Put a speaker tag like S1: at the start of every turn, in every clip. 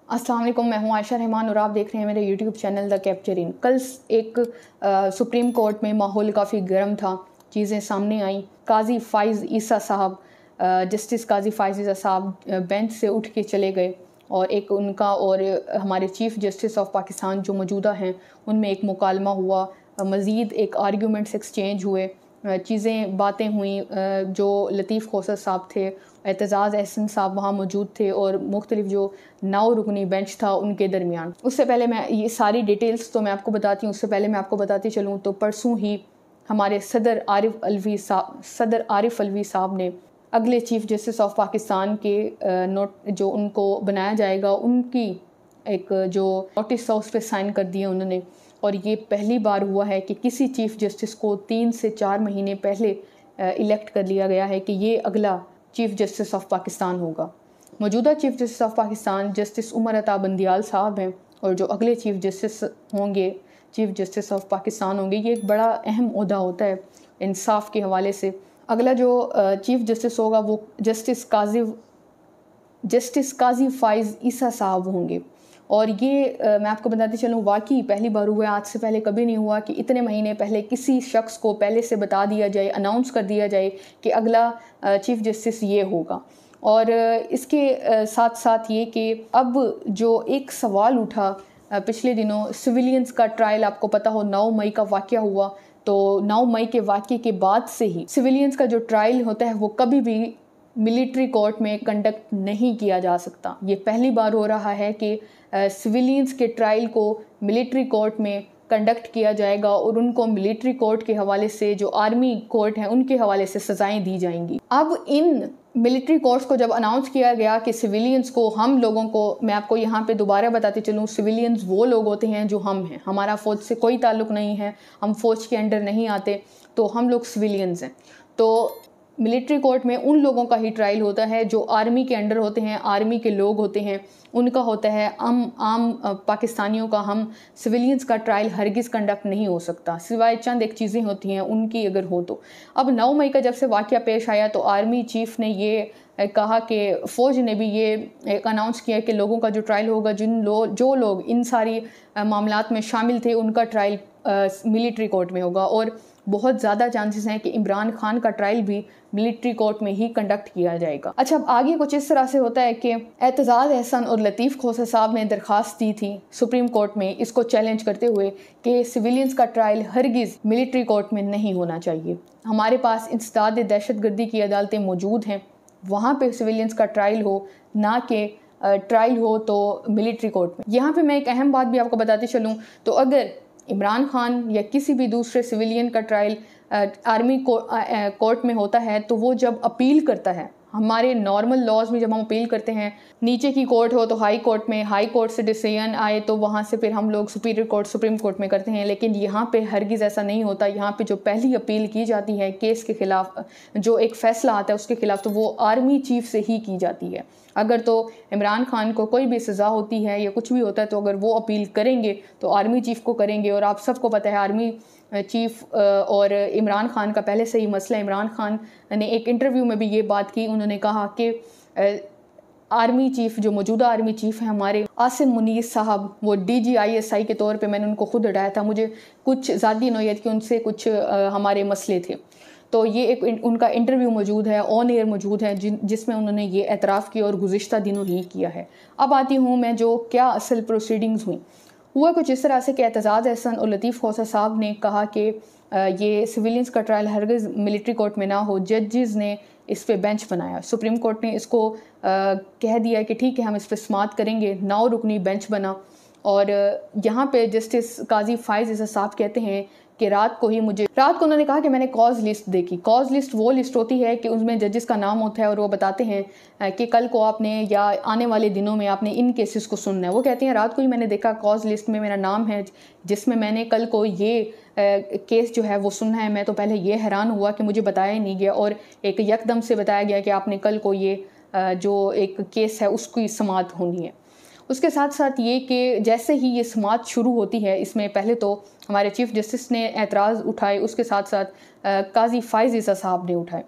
S1: अस्सलाम वालेकुम, मैं हूं आयशा रहमान और आप देख रहे हैं मेरे यूट्यूब चैनल द कैप्चरिंग। कल एक सुप्रीम कोर्ट में माहौल काफ़ी गर्म था, चीज़ें सामने आई। काजी फ़ाइज़ ईसा साहब, जस्टिस काजी फ़ाइज़ ईसा साहब बेंच से उठ के चले गए और एक उनका और हमारे चीफ़ जस्टिस ऑफ पाकिस्तान जो मौजूदा हैं उनमें एक मुकालमा हुआ। मज़ीद एक आर्ग्यूमेंट्स एक्सचेंज हुए, चीज़ें बातें हुई। जो लतीफ़ खोसर साहब थे, एतज़ाज़ एहसन साहब वहाँ मौजूद थे और मुख्तलिफ जो 9 रुकनी बेंच था उनके दरमियान। उससे पहले मैं ये सारी डिटेल्स तो मैं आपको बताती हूँ, उससे पहले मैं आपको बताती चलूँ तो परसों ही हमारे सदर आरिफ अलवी साहब ने अगले चीफ़ जस्टिस ऑफ पाकिस्तान के नोट जो उनको बनाया जाएगा उनकी एक जो नोटिस है उस पर साइन कर दिए उन्होंने। और ये पहली बार हुआ है कि किसी चीफ़ जस्टिस को 3 से 4 महीने पहले इलेक्ट कर लिया गया है कि ये अगला चीफ़ जस्टिस ऑफ पाकिस्तान होगा। मौजूदा chief justice of Pakistan justice Umar Ata Bandial साहब हैं और जो अगले चीफ़ जस्टिस होंगे, चीफ़ जस्टिस ऑफ पाकिस्तान होंगे, ये एक बड़ा अहम ओहदा होता है इंसाफ के हवाले से। अगला जो चीफ़ जस्टिस होगा वो जस्टिस काजी फ़ाइज़ ईसा साहब होंगे। और ये मैं आपको बताती चलूँ वाकई पहली बार हुआ है, आज से पहले कभी नहीं हुआ कि इतने महीने पहले किसी शख्स को पहले से बता दिया जाए, अनाउंस कर दिया जाए कि अगला चीफ़ जस्टिस ये होगा। और इसके साथ साथ ये कि अब जो एक सवाल उठा पिछले दिनों, सिविलियंस का ट्रायल आपको पता हो 9 मई का वाक़या हुआ, तो 9 मई के वाक़ये के बाद से ही सिविलियंस का जो ट्रायल होता है वो कभी भी मिलिट्री कोर्ट में कंडक्ट नहीं किया जा सकता। ये पहली बार हो रहा है कि सिविलियंस के ट्रायल को मिलिट्री कोर्ट में कंडक्ट किया जाएगा और उनको मिलिट्री कोर्ट के हवाले से जो आर्मी कोर्ट हैं उनके हवाले से सज़ाएं दी जाएंगी। अब इन मिलिट्री कोर्ट्स को जब अनाउंस किया गया कि सिविलियंस को, हम लोगों को, मैं आपको यहाँ पे दोबारा बताती चलूँ, सिविलियंस वो लोग होते हैं जो हम हैं, हमारा फ़ौज से कोई ताल्लुक़ नहीं है, हम फ़ौज के अंडर नहीं आते, तो हम लोग सिविलियंस हैं। तो मिलिट्री कोर्ट में उन लोगों का ही ट्रायल होता है जो आर्मी के अंडर होते हैं, आर्मी के लोग होते हैं, उनका होता है। आम पाकिस्तानियों का, हम सिविलियंस का ट्रायल हरगिज़ कंडक्ट नहीं हो सकता, सिवाय चंद एक चीज़ें होती हैं उनकी अगर हो तो। अब 9 मई का जब से वाक़या पेश आया तो आर्मी चीफ़ ने ये कहा कि फ़ौज ने भी ये एक अनाउंस किया कि लोगों का जो ट्रायल होगा, जो लोग इन सारी मामलात में शामिल थे उनका ट्रायल मिलिट्री कोर्ट में होगा। और बहुत ज़्यादा चांसेस हैं कि इमरान खान का ट्रायल भी मिलिट्री कोर्ट में ही कंडक्ट किया जाएगा। अच्छा, अब आगे कुछ इस तरह से होता है कि एतज़ाज़ एहसन और लतीफ़ खोसर साहब ने दरख्वास्त दी थी सुप्रीम कोर्ट में इसको चैलेंज करते हुए कि सिविलियंस का ट्रायल हरगिज़ मिलिट्री कोर्ट में नहीं होना चाहिए। हमारे पास इंसदाद दहशतगर्दी की अदालतें मौजूद हैं, वहाँ पे सिविलियंस का ट्रायल हो, ना कि ट्रायल हो तो मिलिट्री कोर्ट में। यहाँ पे मैं एक अहम बात भी आपको बताती चलूँ तो अगर इमरान खान या किसी भी दूसरे सिविलियन का ट्रायल आर्मी कोर्ट में होता है तो वो जब अपील करता है, हमारे नॉर्मल लॉज में जब हम अपील करते हैं, नीचे की कोर्ट हो तो हाई कोर्ट में, हाई कोर्ट से डिसीजन आए तो वहाँ से फिर हम लोग सुपीरियर कोर्ट, सुप्रीम कोर्ट में करते हैं। लेकिन यहाँ पे हरगिज़ ऐसा नहीं होता। यहाँ पे जो पहली अपील की जाती है केस के ख़िलाफ़, जो एक फ़ैसला आता है उसके ख़िलाफ़, तो वो आर्मी चीफ़ से ही की जाती है। अगर तो इमरान खान को कोई भी सज़ा होती है या कुछ भी होता है तो अगर वो अपील करेंगे तो आर्मी चीफ़ को करेंगे। और आप सबको पता है आर्मी चीफ़ और इमरान खान का पहले से ही मसला। इमरान खान ने एक इंटरव्यू में भी ये बात की, उन्होंने कहा कि आर्मी चीफ़, जो मौजूदा आर्मी चीफ़ हैं हमारे आसिम मुनीर साहब, वो DGISI के तौर पे मैंने उनको खुद हटाया था, मुझे कुछ ज़ाती नौयत की उनसे कुछ हमारे मसले थे। तो ये एक उनका इंटरव्यू मौजूद है, ऑन एयर मौजूद है, जिसमें उन्होंने ये एतराफ़ किया और गुज़िश्ता दिनों ही किया है। अब आती हूँ मैं जो क्या असल प्रोसीडिंग्स हुआ कुछ इस तरह से कि एतज़ाज़ एहसन और लतीफ़ खोसर साहब ने कहा कि ये सिविलियंस का ट्रायल हरगिज़ मिलिट्री कोर्ट में ना हो। जजेस ने इस पे बेंच बनाया, सुप्रीम कोर्ट ने इसको कह दिया कि ठीक है हम इस पर समाअत करेंगे, 9 रुकनी बेंच बना। और यहाँ पे जस्टिस काजी फ़ाइज़ ईसा साहब कहते हैं कि रात को उन्होंने कहा कि मैंने कॉज लिस्ट देखी। कॉज लिस्ट वो लिस्ट होती है कि उसमें जजेस का नाम होता है और वो बताते हैं कि कल को आपने या आने वाले दिनों में आपने इन केसेस को सुनना है। वो कहते हैं रात को ही मैंने देखा कॉज लिस्ट में मेरा नाम है जिसमें मैंने कल को ये केस जो है वो सुनना है। मैं तो पहले ये हैरान हुआ कि मुझे बताया ही नहीं गया और एक यकदम से बताया गया कि आपने कल को ये जो एक केस है उसकी समाअत होनी है। उसके साथ साथ ये कि जैसे ही ये समाअत शुरू होती है, इसमें पहले तो हमारे चीफ़ जस्टिस ने एतराज़ उठाए, उसके साथ साथ काजी फ़ाइज़ ईसा साहब ने उठाए।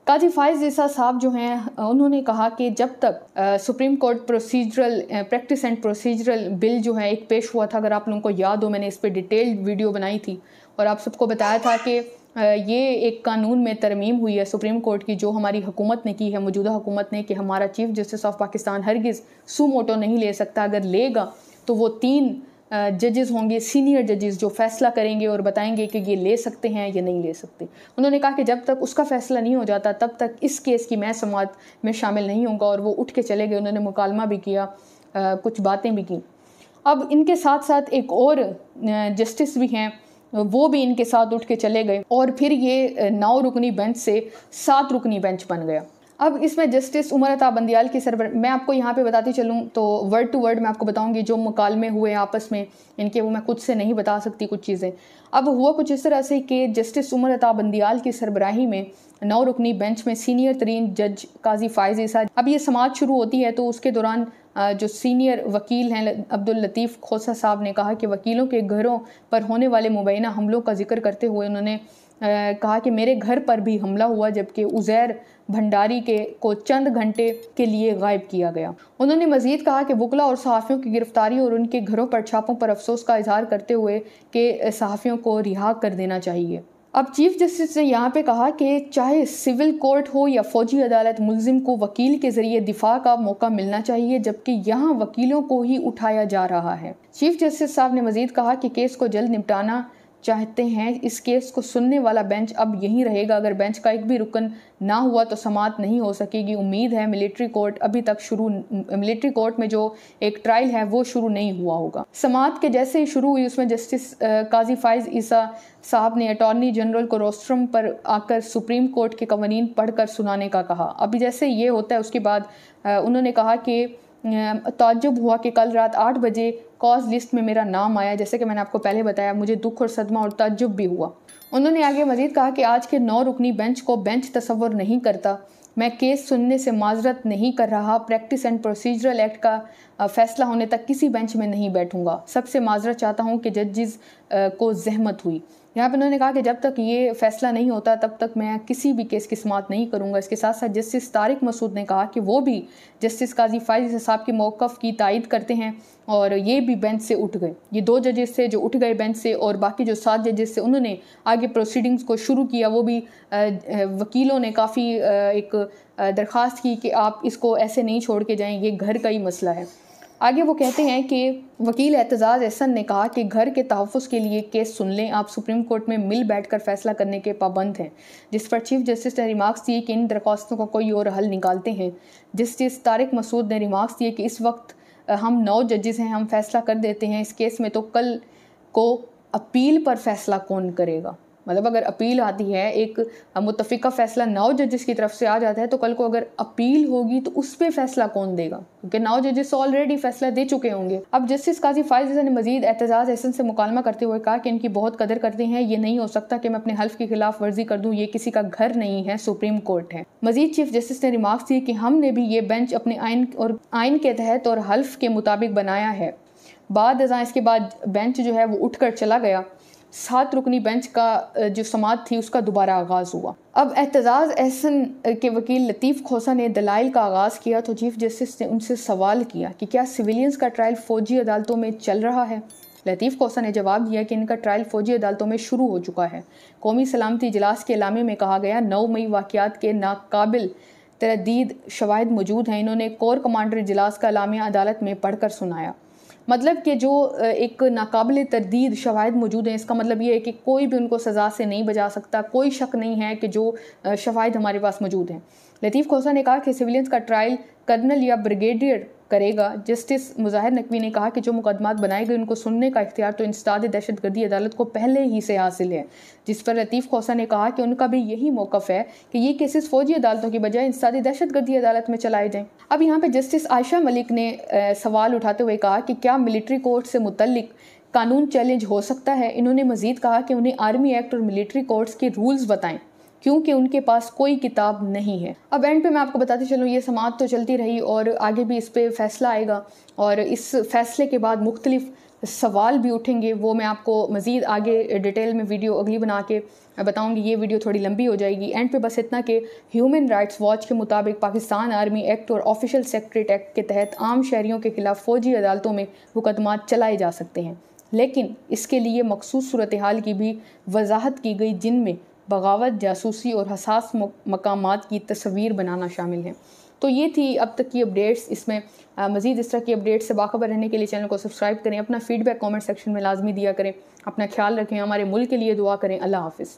S1: काजी फाइज ईसा साहब जो हैं उन्होंने कहा कि जब तक supreme court procedural practice and procedural bill जो है एक पेश हुआ था, अगर आप लोगों को याद हो, मैंने इस पर डिटेल्ड वीडियो बनाई थी और आप सबको बताया था कि ये एक कानून में तरमीम हुई है सुप्रीम कोर्ट की, जो हमारी हुकूमत ने की है, मौजूदा हुकूमत ने, कि हमारा चीफ जस्टिस ऑफ पाकिस्तान हरगिज़ सू मोटो नहीं ले सकता। अगर लेगा तो वो 3 जजेस होंगे, सीनियर जजेस, जो फैसला करेंगे और बताएंगे कि ये ले सकते हैं या नहीं ले सकते। उन्होंने कहा कि जब तक उसका फैसला नहीं हो जाता तब तक इस केस की मैं समाअत में शामिल नहीं होऊंगा, और वो उठ के चले गए। उन्होंने मुकालमा भी किया, कुछ बातें भी की। अब इनके साथ साथ एक और जस्टिस भी हैं, वो भी इनके साथ उठ के चले गए और फिर ये 9 रुकनी बेंच से 7 रुकनी बेंच बन गया। अब इसमें जस्टिस उमर अता बंदियाल की मैं आपको यहाँ पे बताती चलूँ तो वर्ड टू वर्ड मैं आपको बताऊँगी जो मुकालमे हुए आपस में इनके, वो मैं खुद से नहीं बता सकती कुछ चीज़ें। अब हुआ कुछ इस तरह से कि जस्टिस उमर अता बंदियाल की सरबराही में 9 रुकनी बेंच में सीनियर तरीन जज काजी फाइज ईसा, अब ये समाअत शुरू होती है तो उसके दौरान जो सीनियर वकील हैं अब्दुल लतीफ़ खोसा साहब ने कहा कि वकीलों के घरों पर होने वाले मुबैना हमलों का जिक्र करते हुए उन्होंने कहा कि मेरे घर पर भी हमला हुआ, जबकि उज़ैर भंडारी को चंद घंटे के लिए गायब किया गया। उन्होंने मज़ीद कहा कि वकला और सहाफ़ियों की गिरफ्तारी और उनके घरों पर छापों पर अफसोस का इजहार करते हुए कि सहाफ़ियों को रिहा कर देना चाहिए। अब चीफ जस्टिस ने यहाँ पे कहा कि चाहे सिविल कोर्ट हो या फौजी अदालत, मुल्जिम को वकील के ज़रिए दिफा का मौका मिलना चाहिए, जबकि यहाँ वकीलों को ही उठाया जा रहा है। चीफ जस्टिस साहब ने मज़ीद कहा कि केस को जल्द निपटाना चाहते हैं। इस केस को सुनने वाला बेंच अब यहीं रहेगा। अगर बेंच का एक भी रुकन ना हुआ तो समाअत नहीं हो सकेगी। उम्मीद है मिलिट्री कोर्ट में जो एक ट्रायल है वो शुरू नहीं हुआ होगा। समाअत के जैसे ही शुरू हुई उसमें जस्टिस काजी फाइज ईसा साहब ने अटॉर्नी जनरल को रोस्ट्रम पर आकर सुप्रीम कोर्ट के कवानीन पढ़कर सुनाने का कहा। अभी जैसे ये होता है उसके बाद उन्होंने कहा कि ताज्जुब हुआ कि कल रात 8 बजे कॉज लिस्ट में मेरा नाम आया। जैसे कि मैंने आपको पहले बताया, मुझे दुख और सदमा और ताज्जुब भी हुआ। उन्होंने आगे मजीद कहा कि आज के 9 रुकनी बेंच को बेंच तसव्वुर नहीं करता। मैं केस सुनने से माजरत नहीं कर रहा। प्रैक्टिस एंड प्रोसीजरल एक्ट का फैसला होने तक किसी बेंच में नहीं बैठूंगा। सबसे माजरत चाहता हूँ कि जजेस को जहमत हुई। यहाँ पर उन्होंने कहा कि जब तक ये फैसला नहीं होता तब तक मैं किसी भी केस की समाअत नहीं करूँगा। इसके साथ साथ जस्टिस तारिक मसूद ने कहा कि वो भी जस्टिस काजी फाइज साहब के मौक़िफ़ की तायद करते हैं और ये भी बेंच से उठ गए। ये 2 जजेस थे जो उठ गए बेंच से, और बाकी जो 7 जजेस थे उन्होंने आगे प्रोसीडिंग्स को शुरू किया। वो भी वकीलों ने काफ़ी एक दरख्वास्त की कि आप इसको ऐसे नहीं छोड़ के जाएँ, ये घर का ही मसला है। आगे वो कहते हैं कि वकील एतजाज़ एहसन ने कहा कि घर के तहफ़्फ़ुज़ के लिए केस सुन लें, आप सुप्रीम कोर्ट में मिल बैठकर फैसला करने के पाबंद हैं। जिस पर चीफ जस्टिस ने रिमार्क्स दिए कि इन दरख्वास्तों का कोई और हल निकालते हैं। जस्टिस तारिक मसूद ने रिमार्क्स दिए कि इस वक्त हम 9 जजेस हैं, हम फैसला कर देते हैं इस केस में, तो कल को अपील पर फैसला कौन करेगा? मतलब अगर अपील आती है, एक मुत्तफ़िका फ़ैसला 9 जजेस की तरफ से आ जाता है, तो कल को अगर अपील होगी तो उस पर फैसला कौन देगा? क्योंकि 9 जजेस ऑलरेडी फैसला दे चुके होंगे। अब जस्टिस काजी फाइज ईसा ने मजीद एतजाज़ एहसन से मुकालमा करते हुए कहा कि इनकी बहुत कदर करते हैं। ये नहीं हो सकता कि मैं अपने हल्फ की खिलाफ वर्जी कर दूँ। ये किसी का घर नहीं है, सुप्रीम कोर्ट है। मजीद चीफ जस्टिस ने रिमार्क्स दिए कि हमने भी ये बेंच अपने आइन के तहत और हल्फ के मुताबिक बनाया है। बाद इसके बाद बेंच जो है वो उठ कर चला गया। 7 रुकनी बेंच का जो समाअत थी उसका दोबारा आगाज़ हुआ। अब एतजाज़ एहसन के वकील लतीफ़ खोसा ने दलाइल का आगाज़ किया तो चीफ जस्टिस ने उनसे सवाल किया कि क्या सिविलियंस का ट्रायल फ़ौजी अदालतों में चल रहा है। लतीफ़ खोसा ने जवाब दिया कि इनका ट्रायल फ़ौजी अदालतों में शुरू हो चुका है। कौमी सलामती इजलास के एलामे में कहा गया 9 मई वाक़यात के नाकाबिल तरदीद शवाहिद मौजूद हैं। इन्होंने कोर कमांडर इजलास का एलामिया अदालत में पढ़कर सुनाया। मतलब कि जो एक नाकाबिल तरदीद शवाहिद मौजूद हैं, इसका मतलब ये है कि कोई भी उनको सज़ा से नहीं बचा सकता। कोई शक नहीं है कि जो शवाहिद हमारे पास मौजूद हैं। लतीफ़ खोसा ने कहा कि सिविलियंस का ट्रायल कर्नल या ब्रिगेडियर करेगा। जस्टिस मुज़ाहिर नकवी ने कहा कि जो मुकदमात बनाए गए उनको सुनने का इख्तियार तो इंसदाद दहशतगर्दी अदालत को पहले ही से हासिल है। जिस पर लतीफ़ खोसा ने कहा कि उनका भी यही मौक़िफ़ है कि ये केसेस फ़ौजी अदालतों की बजाय इंसदाद दहशतगर्दी अदालत में चलाए जाएँ। अब यहाँ पर जस्टिस आयशा मलिक ने सवाल उठाते हुए कहा कि क्या मिलिट्री कोर्ट से मुतल्लिक कानून चैलेंज हो सकता है। इन्होंने मज़ीद कहा कि उन्हें आर्मी एक्ट और मिलिट्री कोर्ट्स के रूल्स बताएं क्योंकि उनके पास कोई किताब नहीं है। अब एंड पे मैं आपको बताती चलूँ, ये समाअत तो चलती रही और आगे भी इस पे फैसला आएगा और इस फैसले के बाद मुख्तलिफ सवाल भी उठेंगे, वो मैं आपको मज़ीद आगे डिटेल में वीडियो अगली बना के बताऊंगी। ये वीडियो थोड़ी लंबी हो जाएगी। एंड पे बस इतना कि ह्यूमन राइट्स वॉच के मुताबिक पाकिस्तान आर्मी एक्ट और ऑफिशियल सेक्रेटरीट एक्ट के तहत आम शहरियों के खिलाफ फ़ौजी अदालतों में मुकदमा चलाए जा सकते हैं, लेकिन इसके लिए मखसूस सूरत हाल की भी वजाहत की गई, जिनमें बगावत, जासूसी और हसास मकामात की तस्वीर बनाना शामिल है। तो ये थी अब तक की अपडेट्स। इसमें मज़ीद इस तरह की अपडेट्स से बाखबर रहने के लिए चैनल को सब्सक्राइब करें। अपना फीडबैक कमेंट सेक्शन में लाजमी दिया करें। अपना ख्याल रखें, हमारे मुल्क के लिए दुआ करें। अल्लाह हाफ़िज़।